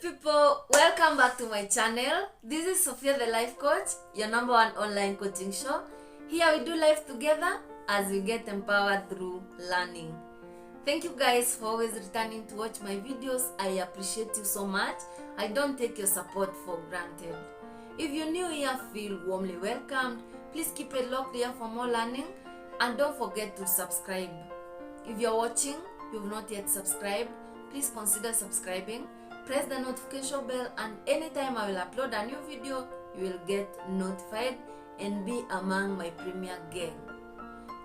people, welcome back to my channel. This is Sophia the Life Coach, your number one online coaching show. Here we do life together as we get empowered through learning. Thank you guys for always returning to watch my videos. I appreciate you so much. I don't take your support for granted. If you're new here, feel warmly welcomed. Please keep it locked here for more learning and don't forget to subscribe. If you're watching, you've not yet subscribed, please consider subscribing. Press the notification bell and anytime I will upload a new video, you will get notified and be among my premier gang.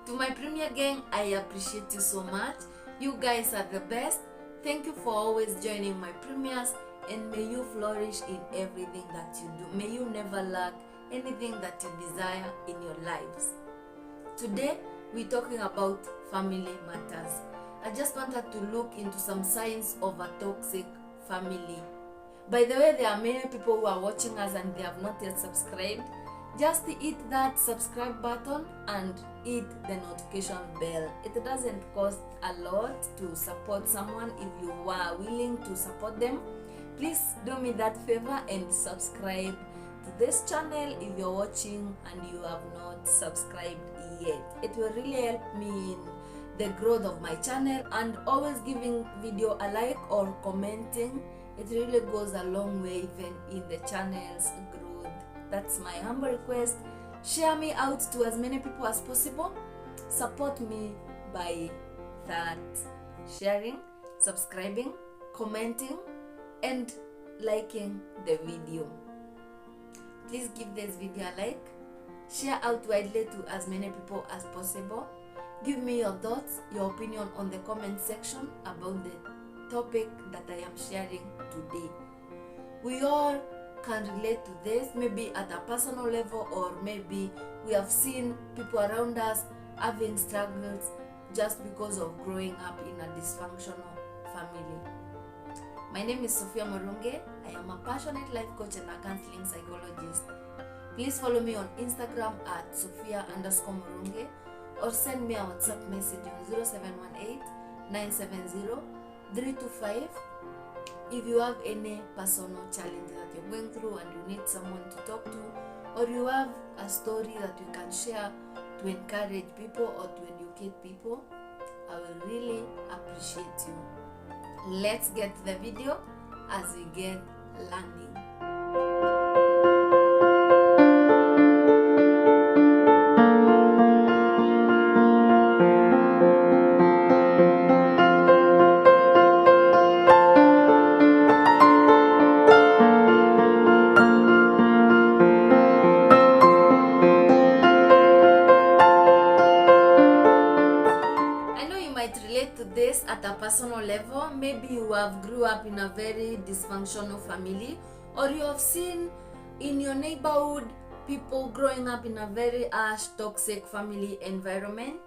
To my premier gang, I appreciate you so much. You guys are the best. Thank you for always joining my premiers and may you flourish in everything that you do. May you never lack anything that you desire in your lives. Today, we're talking about family matters. I just wanted to look into some signs of a toxic family. By the way, there are many people who are watching us and they have not yet subscribed. Just hit that subscribe button and hit the notification bell. It doesn't cost a lot to support someone. If you are willing to support them, please do me that favor and subscribe to this channel if you're watching and you have not subscribed yet. It will really help me in the growth of my channel, and always giving video a like or commenting, it really goes a long way even in the channel's growth. That's my humble request. Share me out to as many people as possible. Support me by that sharing, subscribing, commenting and liking the video. Please give this video a like. Share out widely to as many people as possible. Give me your thoughts, your opinion on the comment section about the topic that I am sharing today. We all can relate to this, maybe at a personal level, or maybe we have seen people around us having struggles just because of growing up in a dysfunctional family. My name is Sophia Morunge. I am a passionate life coach and a counseling psychologist. Please follow me on Instagram at Sophia_Morunge or send me a WhatsApp message on 0718-970-325 if you have any personal challenge that you're going through and you need someone to talk to, or you have a story that you can share to encourage people or to educate people. I will really appreciate you. Let's get to the video as we get learning. This at a personal level. Maybe you have grew up in a very dysfunctional family, or you have seen in your neighborhood people growing up in a very harsh, toxic family environment.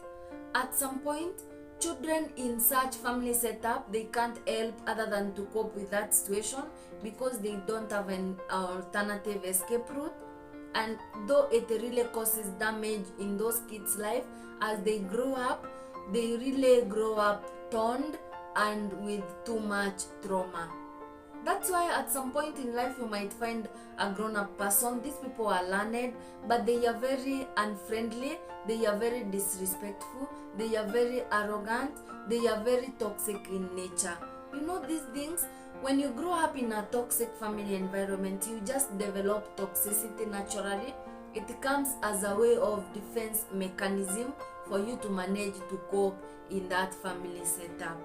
At some point, children in such family setup, they can't help other than to cope with that situation because they don't have an alternative escape route. And though it really causes damage in those kids' life as they grow up, they really grow up torn and with too much trauma. That's why at some point in life you might find a grown-up person. These people are learned, but they are very unfriendly, they are very disrespectful, they are very arrogant, they are very toxic in nature. You know these things? When you grow up in a toxic family environment, you just develop toxicity naturally. It comes as a way of defense mechanism for you to manage to cope in that family setup.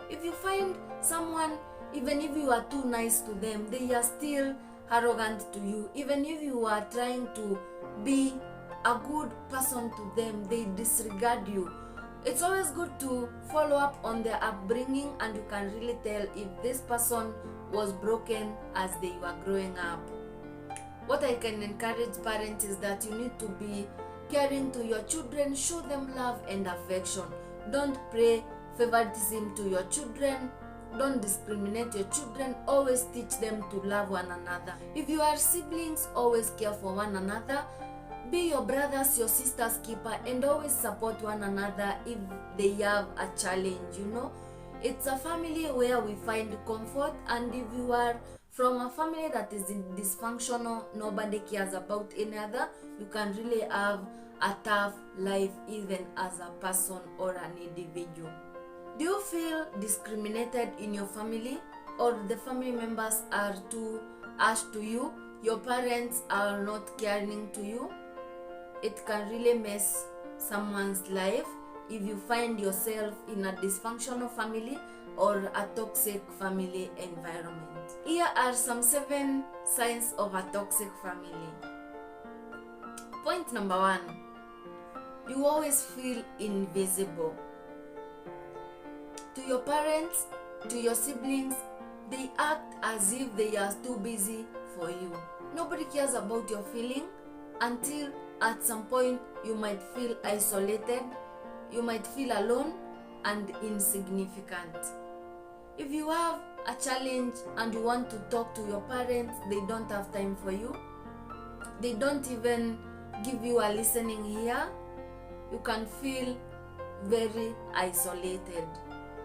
If you find someone, even if you are too nice to them, they are still arrogant to you. Even if you are trying to be a good person to them, they disregard you. It's always good to follow up on their upbringing, and you can really tell if this person was broken as they were growing up. What I can encourage parents is that you need to be caring to your children. Show them love and affection. Don't pray favoritism to your children. Don't discriminate your children. Always teach them to love one another. If you are siblings, always care for one another. Be your brothers, your sisters' keeper, and always support one another if they have a challenge, you know. It's a family where we find comfort, and if you are from a family that is dysfunctional, nobody cares about any other, you can really have a tough life even as a person or an individual. Do you feel discriminated in your family, or the family members are too harsh to you? Your parents are not caring to you? It can really mess someone's life if you find yourself in a dysfunctional family or a toxic family environment. Here are some 7 signs of a toxic family. Point number 1, you always feel invisible. To your parents, to your siblings, they act as if they are too busy for you. Nobody cares about your feeling until at some point you might feel isolated, you might feel alone and insignificant. If you have a challenge and you want to talk to your parents, they don't have time for you. They don't even give you a listening ear. You can feel very isolated.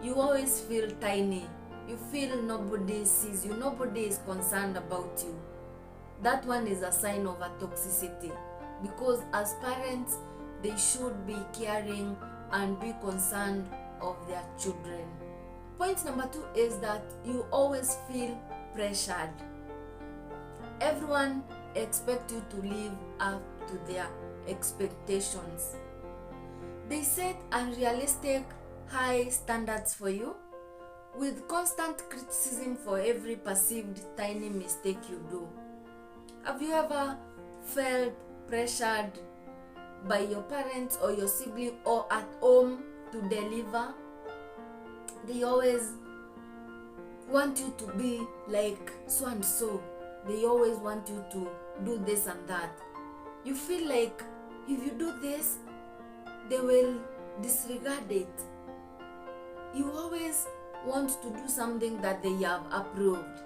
You always feel tiny. You feel nobody sees you, nobody is concerned about you. That one is a sign of a toxicity, because as parents, they should be caring and be concerned of their children. Point number 2 is that you always feel pressured. Everyone expects you to live up to their expectations. They set unrealistic high standards for you, with constant criticism for every perceived tiny mistake you do. Have you ever felt pressured by your parents or your sibling or at home to deliver? They always want you to be like so and so. They always want you to do this and that. You feel like if you do this, they will disregard it. You always want to do something that they have approved.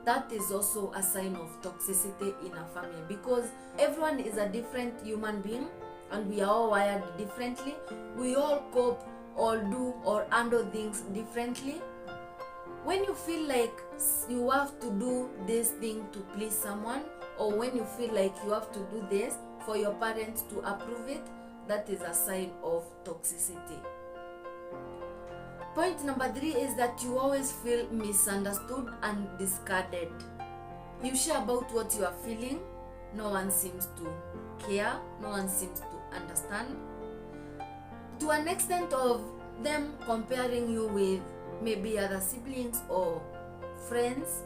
That is also a sign of toxicity in a family, because everyone is a different human being and we are all wired differently. We all cope or do or handle things differently. When you feel like you have to do this thing to please someone, or when you feel like you have to do this for your parents to approve it, that is a sign of toxicity. Point number 3 is that you always feel misunderstood and discarded. You share about what you are feeling, no one seems to care, no one seems to understand, to an extent of them comparing you with maybe other siblings or friends,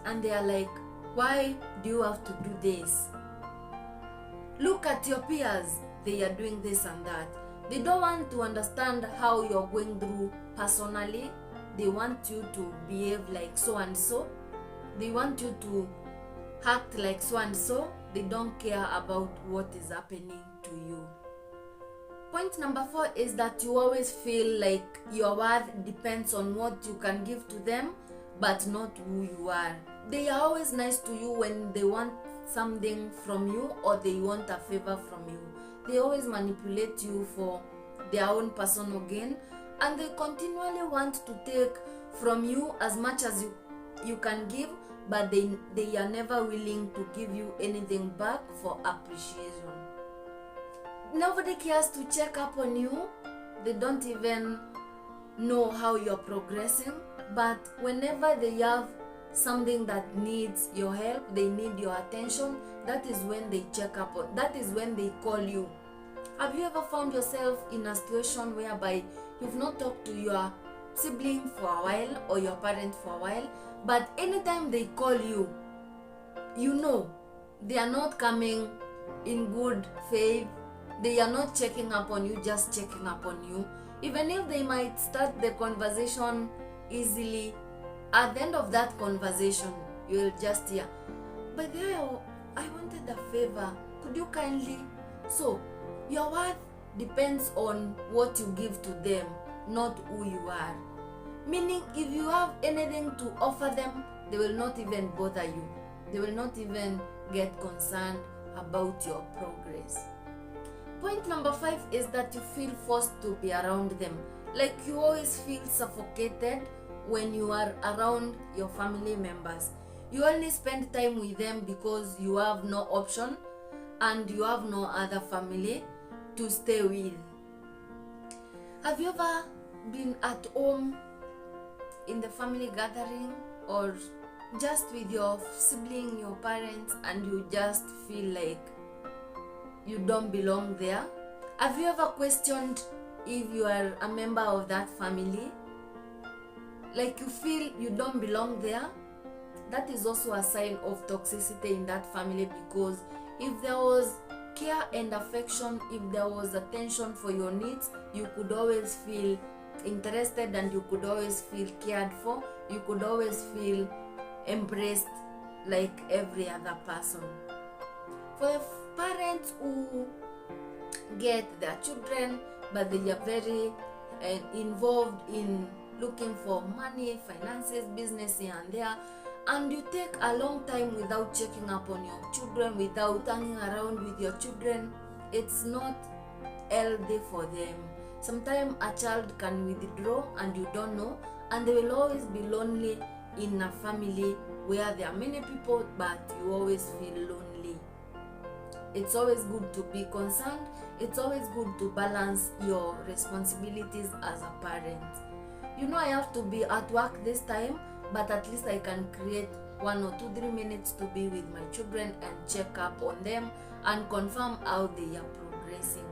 and they are like, why do you have to do this? Look at your peers, they are doing this and that. They don't want to understand how you're going through personally. They want you to behave like so and so. They want you to act like so and so. They don't care about what is happening to you. Point number 4 is that you always feel like your worth depends on what you can give to them, but not who you are. They are always nice to you when they want something from you or they want a favor from you. They always manipulate you for their own personal gain, and they continually want to take from you as much as you can give, but they are never willing to give you anything back for appreciation. Nobody cares to check up on you. They don't even know how you're progressing, but whenever they have something that needs your help, they need your attention, that is when they check up on, that is when they call you. Have you ever found yourself in a situation whereby you've not talked to your sibling for a while or your parent for a while, but anytime they call you, you know they are not coming in good faith, they are not checking up on you, just checking up on you. Even if they might start the conversation easily, at the end of that conversation, you will just hear, by the way, I wanted a favor, could you kindly? So, your worth depends on what you give to them, not who you are. Meaning, if you have anything to offer them, they will not even bother you. They will not even get concerned about your progress. Point number 5 is that you feel forced to be around them. Like you always feel suffocated when you are around your family members. You only spend time with them because you have no option and you have no other family to stay with. Have you ever been at home in the family gathering or just with your sibling, your parents, and you just feel like you don't belong there? Have you ever questioned if you are a member of that family? Like you feel you don't belong there? That is also a sign of toxicity in that family, because if there was care and affection, if there was attention for your needs, you could always feel interested and you could always feel cared for. You could always feel embraced like every other person. For the parents who get their children but they are very involved in looking for money, finances, business here and there, and you take a long time without checking up on your children, without hanging around with your children, it's not healthy for them. Sometimes a child can withdraw and you don't know, and they will always be lonely in a family where there are many people but you always feel lonely. It's always good to be concerned. It's always good to balance your responsibilities as a parent. I have to be at work this time, but at least I can create 1 or 2, 3 minutes to be with my children and check up on them and confirm how they are progressing.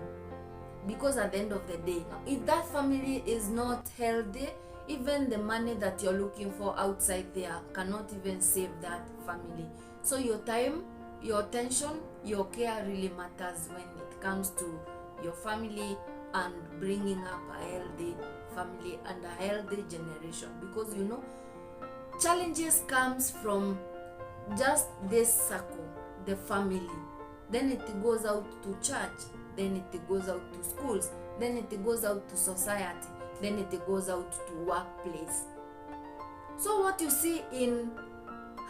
Because at the end of the day, if that family is not healthy, even the money that you're looking for outside there cannot even save that family. So your time, your attention, your care really matters when it comes to your family and bringing up a healthy family and a healthy generation. Because challenges comes from just this circle, the family. Then it goes out to church, then it goes out to schools, then it goes out to society, then it goes out to workplace. So what you see in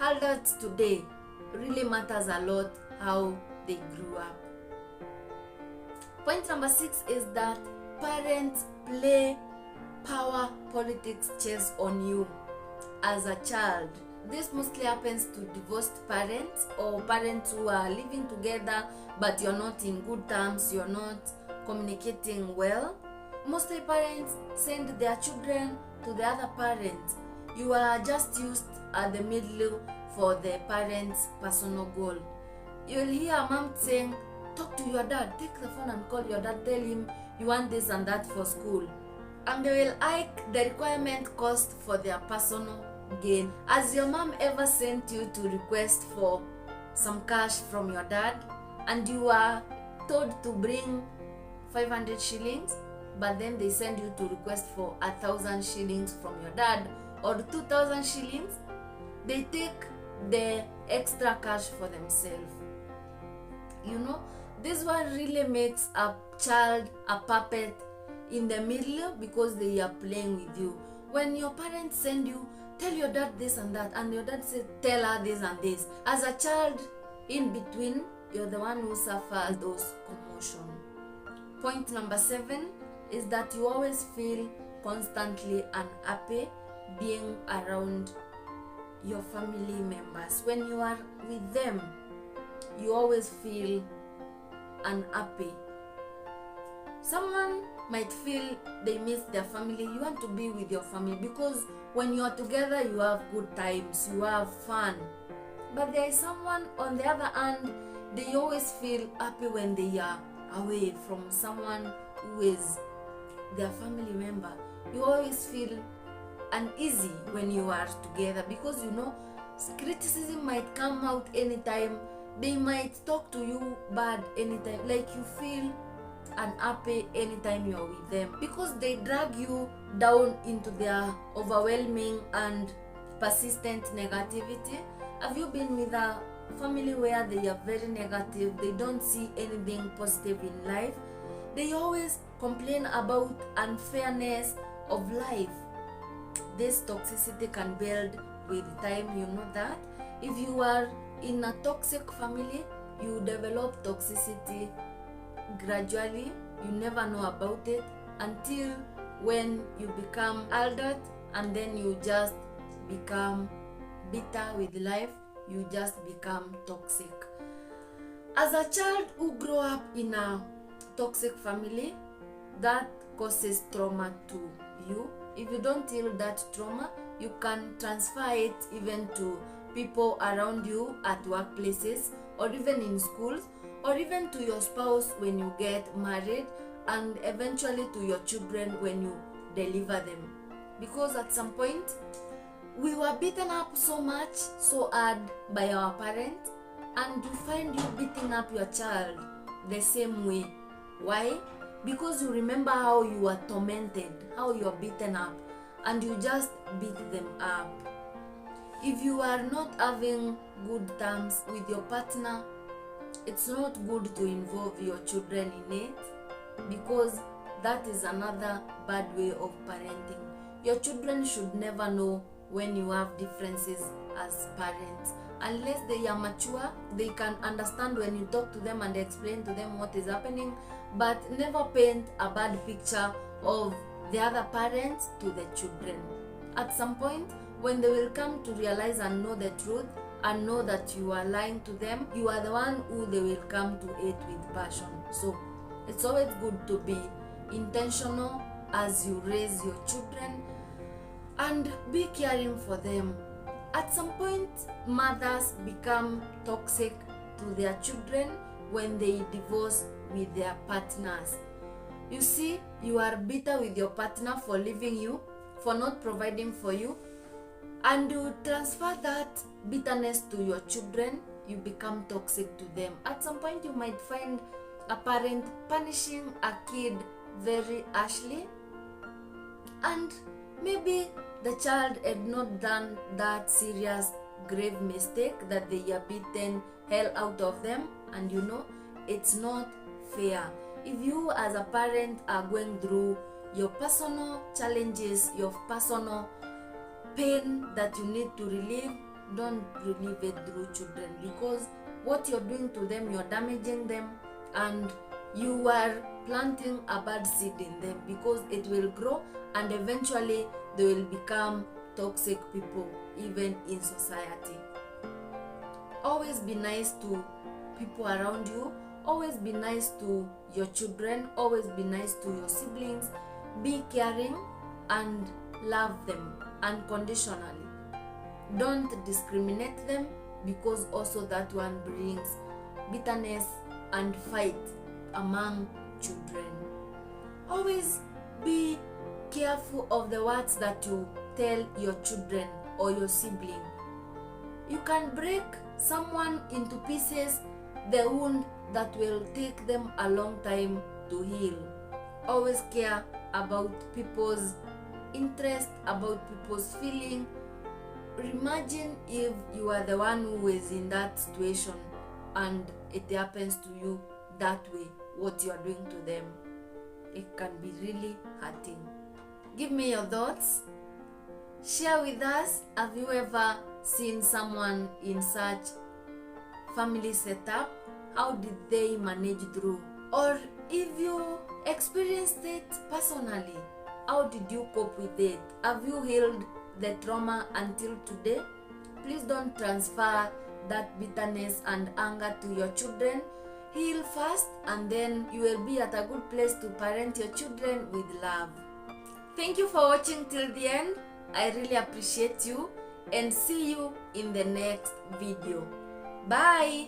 adults today really matters a lot how they grew up. Point number 6 is that parents play power politics chess on you as a child. This mostly happens to divorced parents or parents who are living together but you're not in good terms, you're not communicating well. Mostly parents send their children to the other parent. You are just used at the middle for the parent's personal goal. You'll hear a mom saying, talk to your dad, take the phone and call your dad, tell him you want this and that for school. And they will hike the requirement cost for their personal gain. Has your mom ever sent you to request for some cash from your dad and you are told to bring 500 shillings, but then they send you to request for 1,000 shillings from your dad or 2,000 shillings? They take the extra cash for themselves. This one really makes a child a puppet in the middle because they are playing with you. When your parents send you, tell your dad this and that, and your dad says, tell her this and this. As a child, in between, you're the one who suffers those commotion. Point number 7 is that you always feel constantly unhappy being around your family members. When you are with them, you always feel unhappy. Someone might feel they miss their family. You want to be with your family because when you are together, you have good times, you have fun. But there is someone on the other hand, they always feel happy when they are away from someone who is their family member. You always feel uneasy when you are together because criticism might come out anytime. They might talk to you bad anytime. Like you feel unhappy anytime you're with them because they drag you down into their overwhelming and persistent negativity. Have you been with a family where they are very negative? They don't see anything positive in life. They always complain about unfairness of life. This toxicity can build with time, that. If you are in a toxic family, you develop toxicity gradually. You never know about it until when you become adult and then you just become bitter with life, you just become toxic. As a child who grew up in a toxic family, that causes trauma to you. If you don't heal that trauma, you can transfer it even to people around you at workplaces, or even in schools, or even to your spouse when you get married, and eventually to your children when you deliver them. Because at some point, we were beaten up so much, so hard by our parents, and you find you beating up your child the same way. Why? Because you remember how you were tormented, how you were beaten up, and you just beat them up. If you are not having good terms with your partner, it's not good to involve your children in it, because that is another bad way of parenting. Your children should never know when you have differences as parents. Unless they are mature, they can understand when you talk to them and explain to them what is happening, but never paint a bad picture of the other parents to the children. At some point, when they will come to realize and know the truth and know that you are lying to them, you are the one who they will come to hate with passion. So it's always good to be intentional as you raise your children and be caring for them. At some point, mothers become toxic to their children when they divorce with their partners. You see, you are bitter with your partner for leaving you, for not providing for you, and you transfer that bitterness to your children. You become toxic to them. At some point, you might find a parent punishing a kid very harshly, and maybe the child had not done that serious grave mistake that they are beaten hell out of them, and it's not fair. If you as a parent are going through your personal challenges, your personal pain that you need to relieve, don't relieve it through children, because what you're doing to them, you're damaging them, and you are planting a bad seed in them, because it will grow and eventually they will become toxic people even in society. Always be nice to people around you. Always be nice to your children. Always be nice to your siblings. Be caring and love them unconditionally. Don't discriminate them, because also that one brings bitterness and fight among children. Always be careful of the words that you tell your children or your sibling. You can break someone into pieces, the wound that will take them a long time to heal. Always care about people's interest, about people's feeling. Imagine if you are the one who is in that situation and it happens to you that way, what you are doing to them. It can be really hurting. Give me your thoughts. Share with us, have you ever seen someone in such family setup? How did they manage through? Or if you experienced it personally, how did you cope with it? Have you healed the trauma until today? Please don't transfer that bitterness and anger to your children. Heal first, and then you will be at a good place to parent your children with love. Thank you for watching till the end. I really appreciate you, and see you in the next video. Bye.